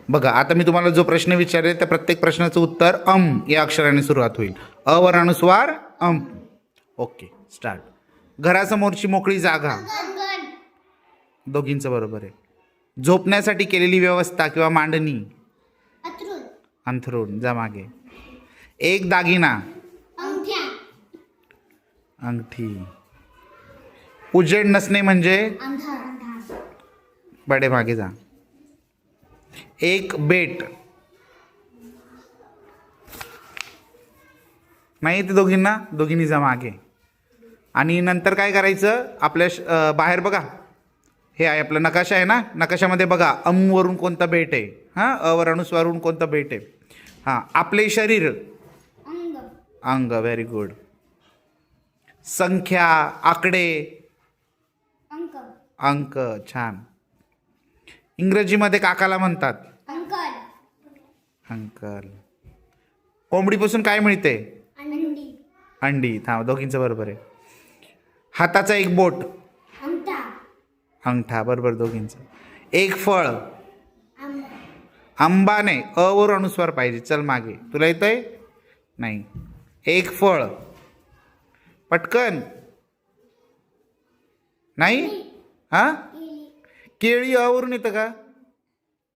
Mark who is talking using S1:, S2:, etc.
S1: बघा आता मी तुम्हाला जो प्रश्न विचारेल त्या प्रत्येक प्रश्नाचं उत्तर या अक्षराने सुरुवात होईल. अ वर अनुस्वार ओके स्टार्ट. घरासमोरची मोकळी जागा. दोघींचं बरोबर आहे. झोपण्यासाठी केलेली व्यवस्था किंवा मांडणी. अंथरूण. जा मागे. एक दागिना. अंगठी. उजेड नसणे म्हणजे बडे मागे जा. एक बेट. नाही ते दोघींनी जा मागे. आणि नंतर काय करायचं आपल्या बाहेर बघा हे आहे आपला नकाशा आहे ना, नकाशामध्ये बघा वरून कोणता बेट आहे. हां अ वर अनुस्वारून कोणता बेट आहे. हां आपले शरीर. अंग. Very good. संख्या आकडे. अंक. छान. इंग्रजीमध्ये काकाला म्हणतात अंकल. कोंबडीपासून काय मिळते. अंडी. थांब दोघींचं बरोबर आहे. हाताचा एक बोट. अंगठा. बरोबर दोघींचं. एक फळ. आंबा नाही अ वर अनुस्वार पाहिजे. चल मागे. तुला येतंय नाही. एक फळ. पटकन. नाही. हां केळी अ वरून येतं का.